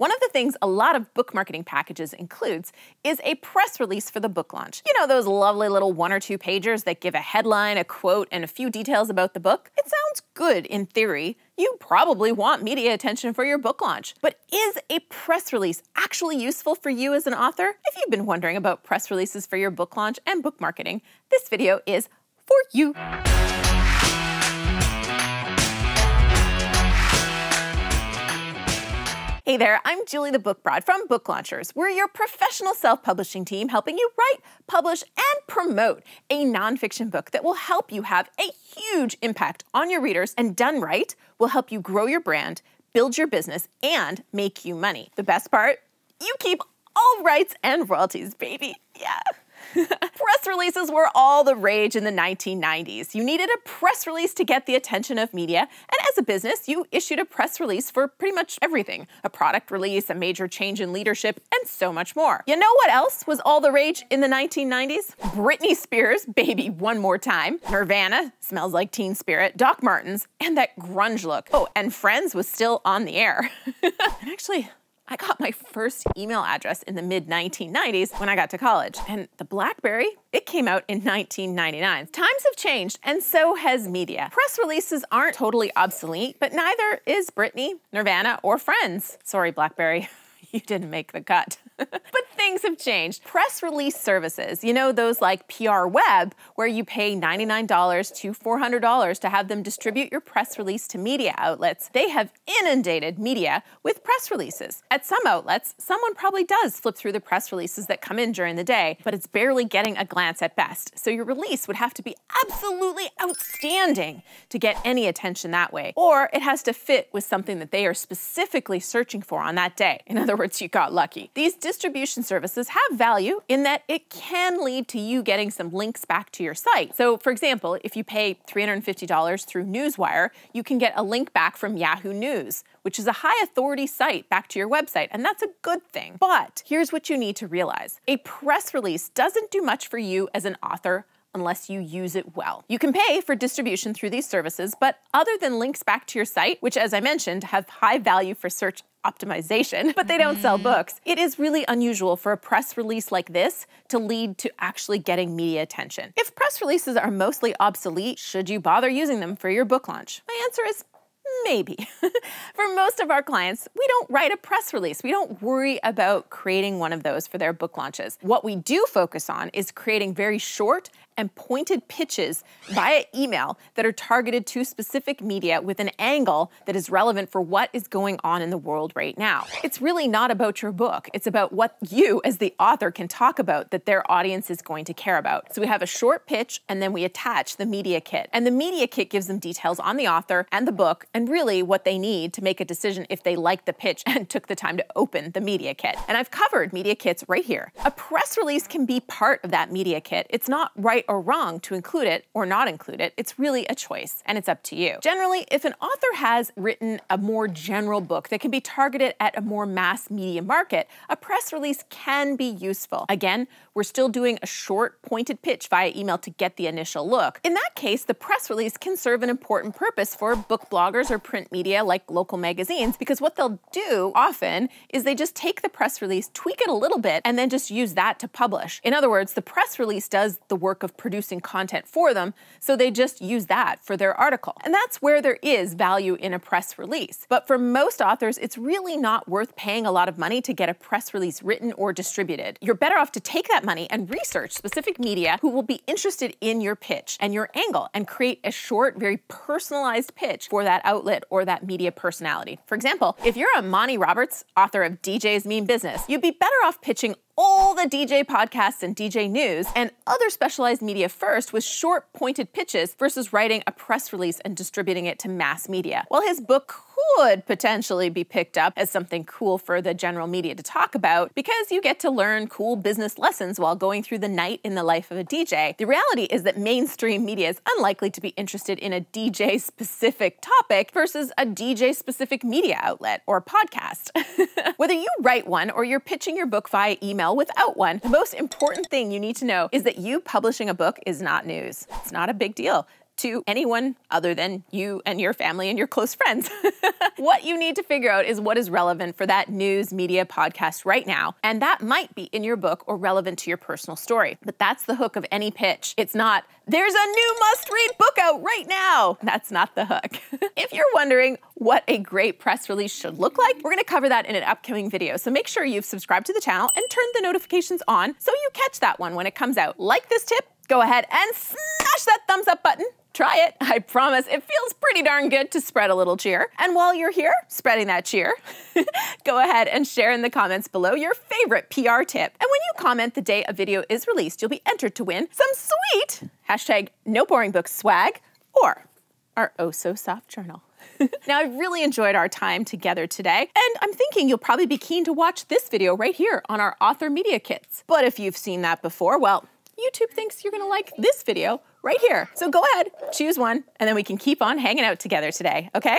One of the things a lot of book marketing packages includes is a press release for the book launch. You know, those lovely little 1 or 2 pagers that give a headline, a quote, and a few details about the book? It sounds good in theory. You probably want media attention for your book launch. But is a press release actually useful for you as an author? If you've been wondering about press releases for your book launch and book marketing, this video is for you. Hey there, I'm Julie the Book Broad from Book Launchers. We're your professional self-publishing team helping you write, publish, and promote a nonfiction book that will help you have a huge impact on your readers, and done right, will help you grow your brand, build your business, and make you money. The best part? You keep all rights and royalties, baby. Yeah. Press releases were all the rage in the 1990s. You needed a press release to get the attention of media, and as a business, you issued a press release for pretty much everything. A product release, a major change in leadership, and so much more. You know what else was all the rage in the 1990s? Britney Spears' Baby One More Time, Nirvana, Smells Like Teen Spirit, Doc Martens, and that grunge look. Oh, and Friends was still on the air. And actually, I got my first email address in the mid-1990s when I got to college. And the BlackBerry, it came out in 1999. Times have changed, and so has media. Press releases aren't totally obsolete, but neither is Britney, Nirvana, or Friends. Sorry, BlackBerry, you didn't make the cut. But things have changed. Press release services, you know, those like PR Web, where you pay $99 to $400 to have them distribute your press release to media outlets, they have inundated media with press releases. At some outlets, someone probably does flip through the press releases that come in during the day, but it's barely getting a glance at best. So your release would have to be absolutely outstanding to get any attention that way. Or it has to fit with something that they are specifically searching for on that day. In other words, you got lucky. These distribution services have value in that it can lead to you getting some links back to your site. So for example, if you pay $350 through Newswire, you can get a link back from Yahoo News, which is a high authority site, back to your website, and that's a good thing. But here's what you need to realize. A press release doesn't do much for you as an author unless you use it well. You can pay for distribution through these services, but other than links back to your site, which as I mentioned, have high value for search optimization, but they don't sell books, it is really unusual for a press release like this to lead to actually getting media attention. If press releases are mostly obsolete, should you bother using them for your book launch? My answer is maybe. For most of our clients, we don't write a press release. We don't worry about creating one of those for their book launches. What we do focus on is creating very short and pointed pitches via email that are targeted to specific media with an angle that is relevant for what is going on in the world right now. It's really not about your book. It's about what you as the author can talk about that their audience is going to care about. So we have a short pitch and then we attach the media kit. And the media kit gives them details on the author and the book and really what they need to make a decision if they like the pitch and took the time to open the media kit. And I've covered media kits right here. A press release can be part of that media kit. It's not right or wrong to include it or not include it. It's really a choice, and it's up to you. Generally, if an author has written a more general book that can be targeted at a more mass media market, a press release can be useful. Again, we're still doing a short, pointed pitch via email to get the initial look. In that case, the press release can serve an important purpose for book bloggers or print media like local magazines, because what they'll do often is they just take the press release, tweak it a little bit, and then just use that to publish. In other words, the press release does the work of producing content for them, so they just use that for their article. And that's where there is value in a press release. But for most authors, it's really not worth paying a lot of money to get a press release written or distributed. You're better off to take that money and research specific media who will be interested in your pitch and your angle and create a short, very personalized pitch for that outlet or that media personality. For example, if you're a Monty Roberts, author of DJ's Mean Business, you'd be better off pitching all the DJ podcasts and DJ news and other specialized media first with short pointed pitches versus writing a press release and distributing it to mass media. While his book could potentially be picked up as something cool for the general media to talk about because you get to learn cool business lessons while going through the night in the life of a DJ, the reality is that mainstream media is unlikely to be interested in a DJ-specific topic versus a DJ-specific media outlet or podcast. Whether you write one or you're pitching your book via email without one, the most important thing you need to know is that you publishing a book is not news. It's not a big deal. to anyone other than you and your family and your close friends. What you need to figure out is what is relevant for that news media podcast right now, and that might be in your book or relevant to your personal story. But that's the hook of any pitch. It's not, there's a new must-read book out right now. That's not the hook. If you're wondering what a great press release should look like, we're gonna cover that in an upcoming video. So make sure you've subscribed to the channel and turned the notifications on so you catch that one when it comes out. Like this tip, go ahead and smash that thumbs up button. Try it. I promise it feels pretty darn good to spread a little cheer. And while you're here spreading that cheer, go ahead and share in the comments below your favorite PR tip. And when you comment the day a video is released, you'll be entered to win some sweet #NoBoringBooks swag or our oh so soft journal. Now, I've really enjoyed our time together today, and I'm thinking you'll probably be keen to watch this video right here on our author media kits. But if you've seen that before, well, YouTube thinks you're gonna like this video right here. So go ahead, choose one, and then we can keep on hanging out together today, okay?